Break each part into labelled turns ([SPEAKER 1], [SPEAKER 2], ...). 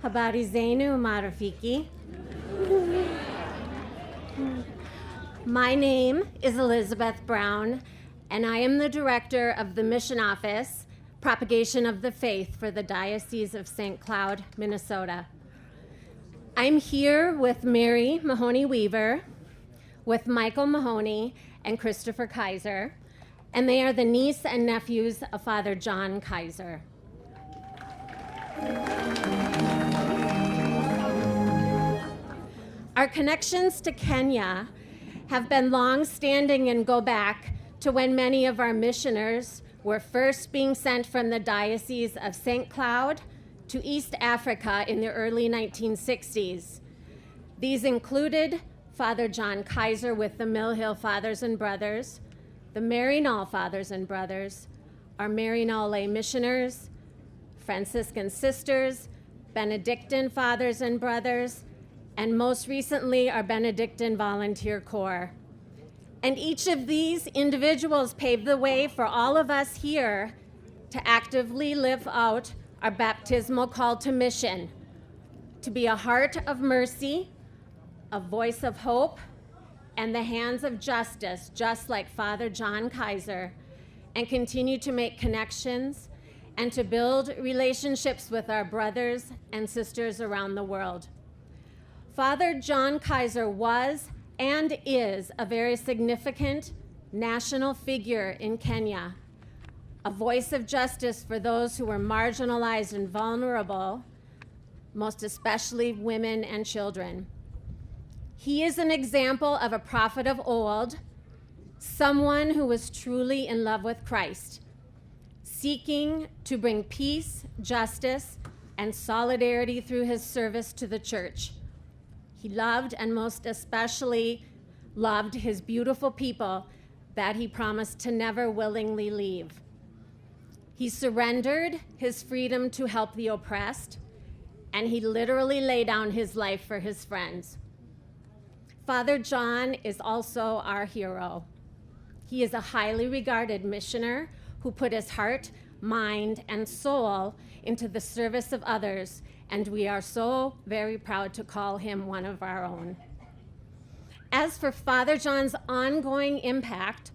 [SPEAKER 1] Habari zenu marafiki. My name is Elizabeth Brown, and I am the director of the Mission Office, Propagation of the Faith for the Diocese of St. Cloud, Minnesota. I'm here with Mary Mahoney Weaver, with Michael Mahoney and Christopher Kaiser, and they are the niece and nephews of Father John Kaiser. Our connections to Kenya have been long-standing and go back to when many of our missioners were first being sent from the Diocese of St. Cloud to East Africa in the early 1960s. These included Father John Kaiser with the Mill Hill Fathers and Brothers, the Maryknoll Fathers and Brothers, our Maryknoll lay missioners, Franciscan sisters, Benedictine Fathers and Brothers, and most recently, our Benedictine Volunteer Corps. And each of these individuals paved the way for all of us here to actively live out our baptismal call to mission, to be a heart of mercy, a voice of hope, and the hands of justice, just like Father John Kaiser, and continue to make connections and to build relationships with our brothers and sisters around the world. Father John Kaiser was and is a very significant national figure in Kenya, a voice of justice for those who were marginalized and vulnerable, most especially women and children. He is an example of a prophet of old, someone who was truly in love with Christ, seeking to bring peace, justice, and solidarity through his service to the church. He loved and most especially loved his beautiful people that he promised to never willingly leave. He surrendered his freedom to help the oppressed, and he literally laid down his life for his friends. Father John is also our hero. He is a highly regarded missioner who put his heart, mind, and soul into the service of others, and we are so very proud to call him one of our own. As for Father John's ongoing impact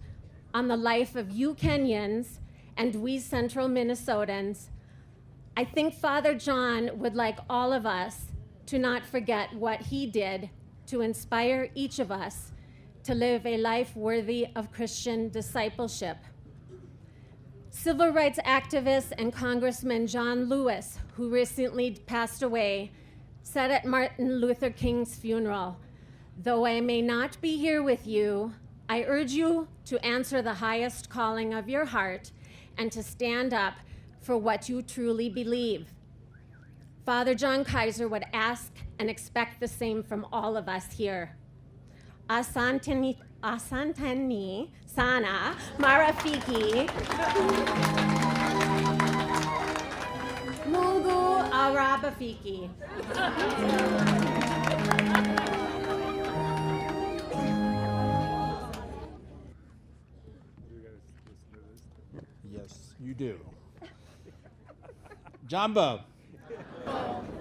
[SPEAKER 1] on the life of you Kenyans and we Central Minnesotans, I think Father John would like all of us to not forget what he did to inspire each of us to live a life worthy of Christian discipleship. Civil rights activist and Congressman John Lewis, who recently passed away, said at Martin Luther King's funeral, "Though I may not be here with you, I urge you to answer the highest calling of your heart and to stand up for what you truly believe." Father John Kaiser would ask and expect the same from all of us here. Asanteni sana marafiki. Mungu arabafiki.
[SPEAKER 2] Yes, you do. Jumbo.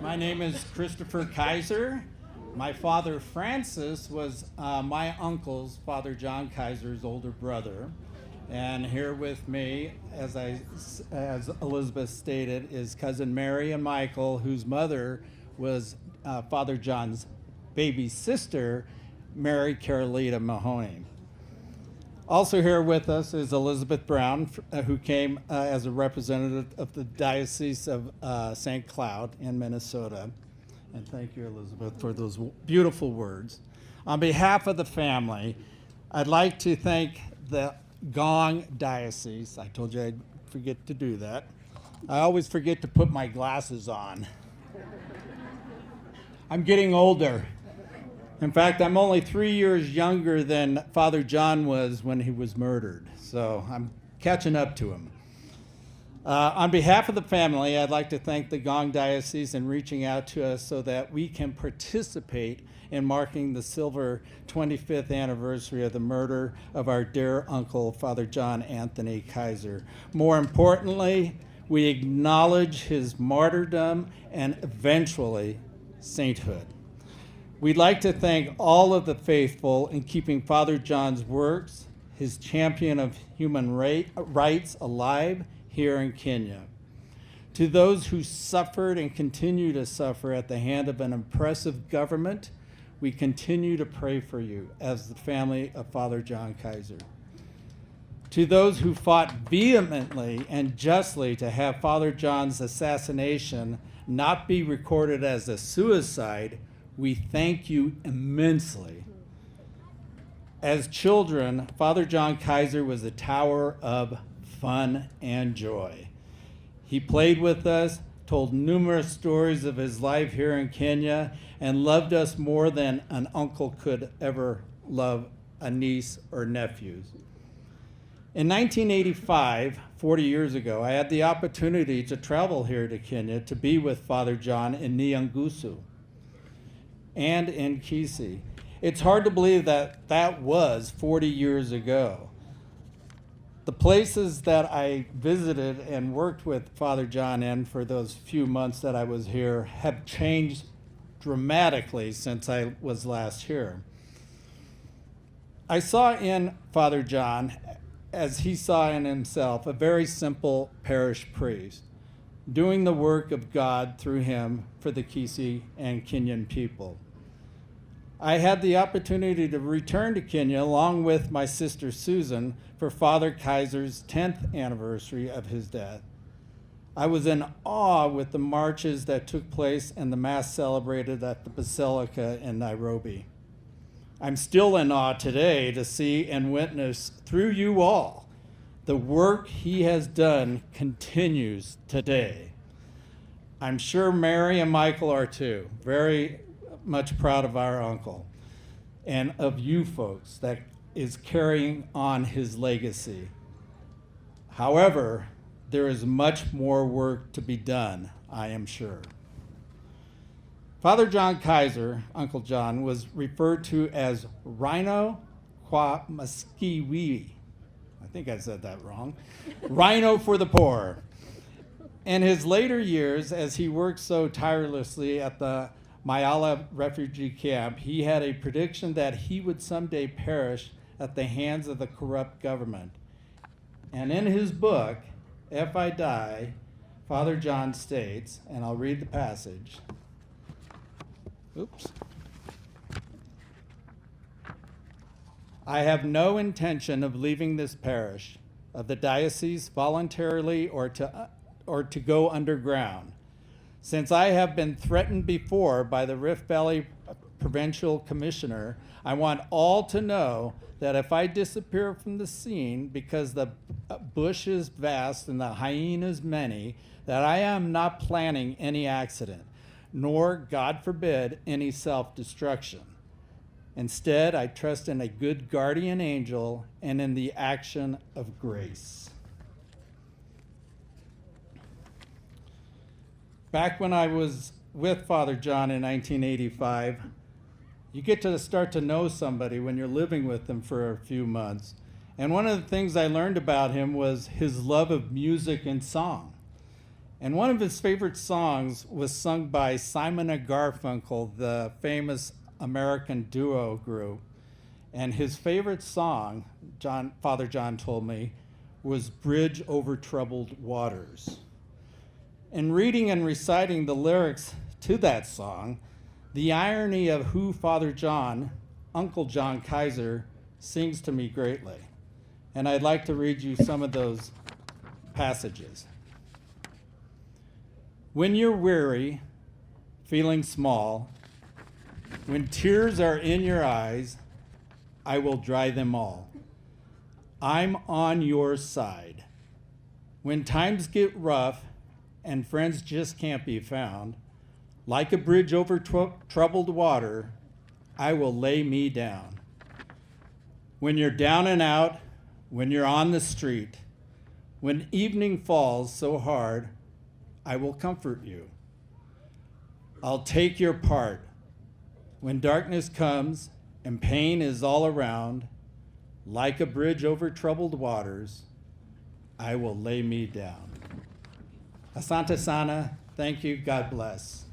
[SPEAKER 2] My name is Christopher Kaiser. My father, Francis, was my uncle's, Father John Kaiser's older brother. And here with me, as Elizabeth stated, is cousin Mary and Michael, whose mother was Father John's baby sister, Mary Carolita Mahoney. Also here with us is Elizabeth Brown, who came as a representative of the Diocese of St. Cloud in Minnesota. And thank you, Elizabeth, for those beautiful words. On behalf of the family, I'd like to thank the Gong Diocese. I told you I'd forget to do that. I always forget to put my glasses on. I'm getting older. In fact, I'm only 3 years younger than Father John was when he was murdered, so I'm catching up to him. On behalf of the family, I'd like to thank the Gong Diocese in reaching out to us so that we can participate in marking the silver 25th anniversary of the murder of our dear uncle, Father John Anthony Kaiser. More importantly, We acknowledge his martyrdom and eventually sainthood. We'd like to thank all of the faithful in keeping Father John's works, his champion of human rights, alive here in Kenya. To those who suffered and continue to suffer at the hand of an oppressive government, we continue to pray for you as the family of Father John Kaiser. To those who fought vehemently and justly to have Father John's assassination not be recorded as a suicide, we thank you immensely. As children, Father John Kaiser was a tower of fun and joy. He played with us, told numerous stories of his life here in Kenya, and loved us more than an uncle could ever love a niece or nephews. In 1985, 40 years ago, I had the opportunity to travel here to Kenya to be with Father John in Nyangusu and in Kisii. It's hard to believe that that was 40 years ago. The places that I visited and worked with Father John in for those few months that I was here have changed dramatically since I was last here. I saw in Father John, as he saw in himself, a very simple parish priest doing the work of God through him for the Kisii and Kenyan people. I had the opportunity to return to Kenya along with my sister Susan for Father Kaiser's 10th anniversary of his death. I was in awe with the marches that took place and the Mass celebrated at the Basilica in Nairobi. I'm still in awe today to see and witness through you all the work he has done continues today. I'm sure Mary and Michael are too, very much proud of our uncle and of you folks that is carrying on his legacy. However, there is much more work to be done, I am sure. Father John Kaiser, Uncle John, was referred to as Rhino Kwa Maskiwi. I think I said that wrong. Rhino for the poor. In his later years, as he worked so tirelessly at the Mayala refugee camp, he had a prediction that he would someday perish at the hands of the corrupt government. And in his book, If I Die, Father John states, and I'll read the passage. Oops. I have no intention of leaving this parish of the diocese voluntarily or to go underground. Since I have been threatened before by the Rift Valley Provincial Commissioner, I want all to know that if I disappear from the scene because the bush is vast and the hyenas many, that I am not planning any accident, nor, God forbid, any self-destruction. Instead, I trust in a good guardian angel and in the action of grace. Back when I was with Father John in 1985, you get to start to know somebody when you're living with them for a few months. And one of the things I learned about him was his love of music and song. And one of his favorite songs was sung by Simon and Garfunkel, the famous American duo group. And his favorite song, Father John told me, was Bridge Over Troubled Waters. In reading and reciting the lyrics to that song, the irony of who Father John, Uncle John Kaiser, sings to me greatly. And I'd like to read you some of those passages. When you're weary, feeling small, when tears are in your eyes, I will dry them all. I'm on your side. When times get rough and friends just can't be found, like a bridge over troubled water, I will lay me down. When you're down and out, when you're on the street, when evening falls so hard, I will comfort you. I'll take your part. When darkness comes and pain is all around, like a bridge over troubled waters, I will lay me down. Asante Sana. Thank you. God bless.